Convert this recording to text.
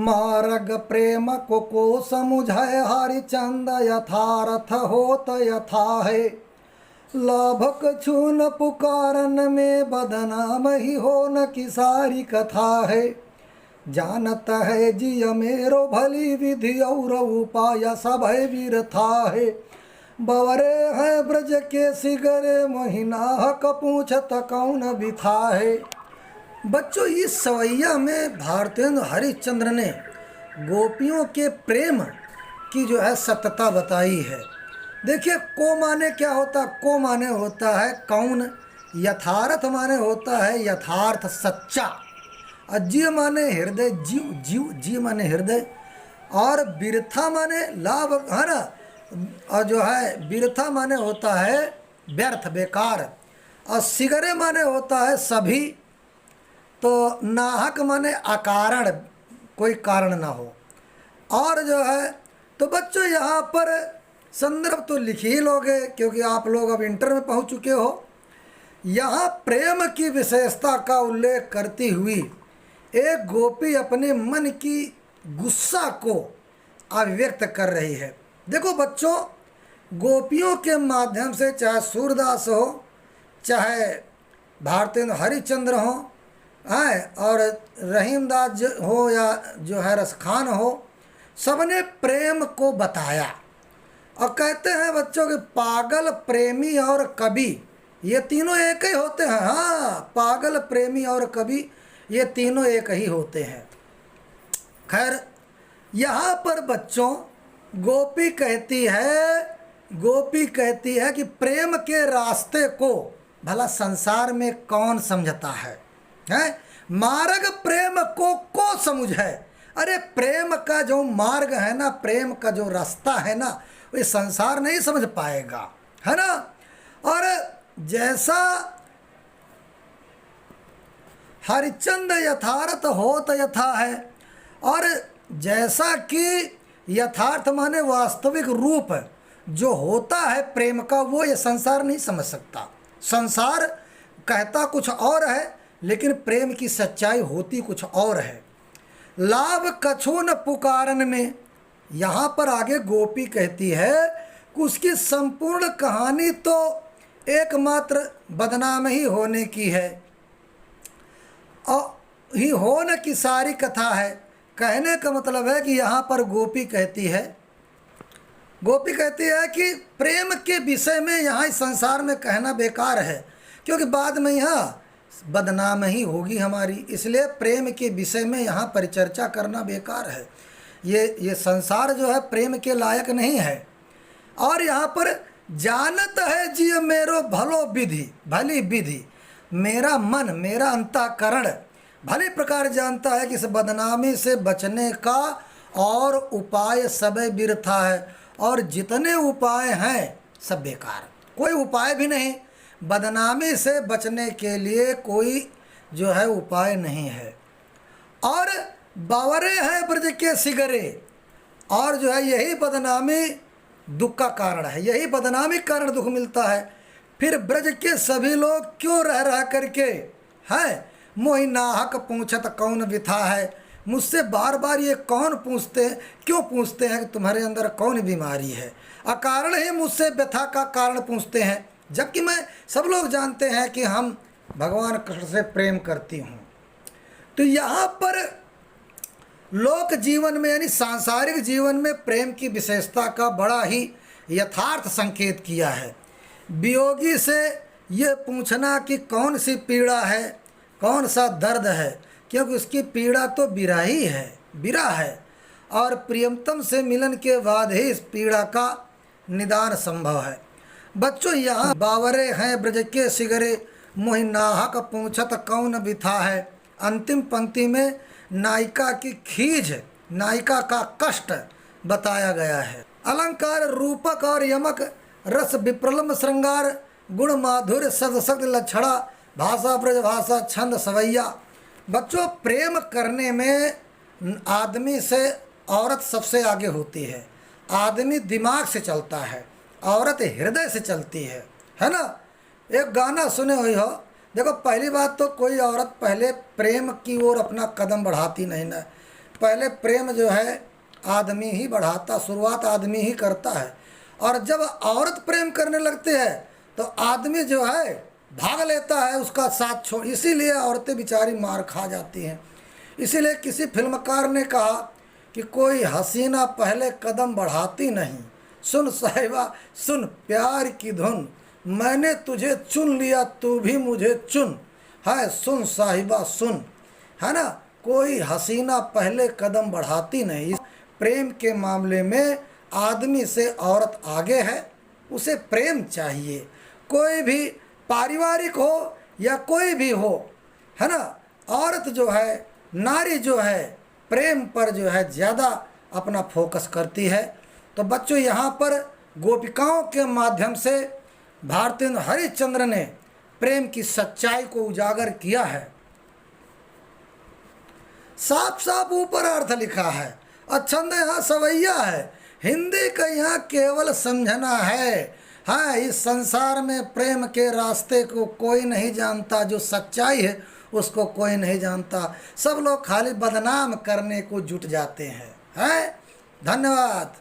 मार्ग प्रेम को समुझय हरिचंद यथार्थ होत यथा है। लाभक छून पुकारन में बदनाम ही हो न की सारी कथा है। जानत है जिय मेरो भली विधि और उपाय सब है वीरथा है। बवरे है ब्रज के सिगरे मोहिना कपूछत कौन बिथा है। बच्चों, इस सवैया में भारतेंद्र हरिश्चंद्र ने गोपियों के प्रेम की जो है सत्यता बताई है। देखिए, को माने क्या होता, को माने होता है कौन, यथार्थ माने होता है यथार्थ सच्चा, और जीव माने हृदय, जीव जीव जीव माने हृदय, और बिरथा माने लाभ है ना, और जो है बिरथा माने होता है व्यर्थ बेकार, और सिगरे माने होता है सभी, तो नाहक माने अकारण, कोई कारण ना हो। और जो है तो बच्चों यहाँ पर संदर्भ तो लिख ही लोगे क्योंकि आप लोग अब इंटर में पहुँच चुके हो। यहाँ प्रेम की विशेषता का उल्लेख करती हुई एक गोपी अपने मन की गुस्सा को अभिव्यक्त कर रही है। देखो बच्चों, गोपियों के माध्यम से चाहे सूरदास हो, चाहे भारतेंद्र हरिश्चंद्र हो, है, और रहीमदास हो या जो है रसखान हो, सबने प्रेम को बताया। और कहते हैं बच्चों कि पागल, प्रेमी और कवि ये तीनों एक ही होते हैं। हाँ, पागल, प्रेमी और कवि ये तीनों एक ही होते हैं। खैर, यहाँ पर बच्चों गोपी कहती है कि प्रेम के रास्ते को भला संसार में कौन समझता है? मार्ग प्रेम को समझ है। अरे प्रेम का जो मार्ग है ना, प्रेम का जो रास्ता है ना, वो संसार नहीं समझ पाएगा, है ना। और जैसा हरिचंद यथार्थ होत यथा है, और जैसा कि यथार्थ माने वास्तविक रूप जो होता है प्रेम का, वो ये संसार नहीं समझ सकता। संसार कहता कुछ और है, लेकिन प्रेम की सच्चाई होती कुछ और है। लाभ कछु न पुकारन में, यहाँ पर आगे गोपी कहती है कि उसकी संपूर्ण कहानी तो एकमात्र बदनाम ही होने की है, और ही होने की सारी कथा है। कहने का मतलब है कि यहाँ पर गोपी कहती है कि प्रेम के विषय में यहाँ इस संसार में कहना बेकार है, क्योंकि बाद में यहाँ बदनाम ही होगी हमारी, इसलिए प्रेम के विषय में यहाँ परिचर्चा करना बेकार है। ये संसार जो है प्रेम के लायक नहीं है। और यहाँ पर जानत है जिय मेरो भलो विधि, भली विधि, मेरा मन, मेरा अंतःकरण भली प्रकार जानता है कि इस बदनामी से बचने का और उपाय सब बिरथा है, और जितने उपाय हैं सब बेकार, कोई उपाय भी नहीं। बदनामी से बचने के लिए कोई जो है उपाय नहीं है। और बावरे हैं ब्रज के सिगरे, और जो है यही बदनामी दुख का कारण है, यही बदनामी कारण दुख मिलता है। फिर ब्रज के सभी लोग क्यों रह करके हैं मोहि नाहक पूछत कौन विथा है, मुझसे बार बार ये कौन पूछते हैं, क्यों पूछते हैं कि तुम्हारे अंदर कौन बीमारी है, अकारण ही मुझसे व्यथा का कारण पूछते हैं, जबकि मैं सब लोग जानते हैं कि हम भगवान कृष्ण से प्रेम करती हूँ। तो यहाँ पर लोक जीवन में यानी सांसारिक जीवन में प्रेम की विशेषता का बड़ा ही यथार्थ संकेत किया है। वियोगी से ये पूछना कि कौन सी पीड़ा है, कौन सा दर्द है, क्योंकि उसकी पीड़ा तो बिरह है, और प्रियतम से मिलन के बाद ही इस पीड़ा का निदान संभव है। बच्चों, यहाँ बावरे हैं ब्रज के सिगरे मोहि नाहक पूछत कौन बिथा है, अंतिम पंक्ति में नायिका की खीज, नायिका का कष्ट बताया गया है। अलंकार रूपक और यमक, रस विप्रलम्ब श्रृंगार, गुण माधुर्य सद लक्षणा, भाषा ब्रज भाषा छंद सवैया। बच्चों, प्रेम करने में आदमी से औरत सबसे आगे होती है। आदमी दिमाग से चलता है, औरत हृदय से चलती है ना। एक गाना सुने हुई हो, देखो पहली बात तो कोई औरत पहले प्रेम की ओर अपना कदम बढ़ाती नहीं ना, पहले प्रेम जो है आदमी ही बढ़ाता, शुरुआत आदमी ही करता है। और जब औरत प्रेम करने लगती है तो आदमी जो है भाग लेता है उसका साथ छोड़, इसीलिए औरतें बेचारी मार खा जाती हैं। इसीलिए किसी फिल्मकार ने कहा कि कोई हसीना पहले कदम बढ़ाती नहीं, सुन साहिबा सुन प्यार की धुन, मैंने तुझे चुन लिया तू भी मुझे चुन, है सुन साहिबा सुन, है ना। कोई हसीना पहले कदम बढ़ाती नहीं। प्रेम के मामले में आदमी से औरत आगे है, उसे प्रेम चाहिए। कोई भी पारिवारिक हो या कोई भी हो, है ना, औरत जो है, नारी जो है, प्रेम पर जो है ज़्यादा अपना फोकस करती है। तो बच्चों यहाँ पर गोपिकाओं के माध्यम से भारतेंदु हरिश्चंद्र ने प्रेम की सच्चाई को उजागर किया है। साफ साफ ऊपर अर्थ लिखा है और छंद यहाँ सवैया है, हिंदी का यहाँ केवल समझना है। हाँ, इस संसार में प्रेम के रास्ते को कोई नहीं जानता, जो सच्चाई है उसको कोई नहीं जानता। सब लोग खाली बदनाम करने को जुट जाते हैं। धन्यवाद।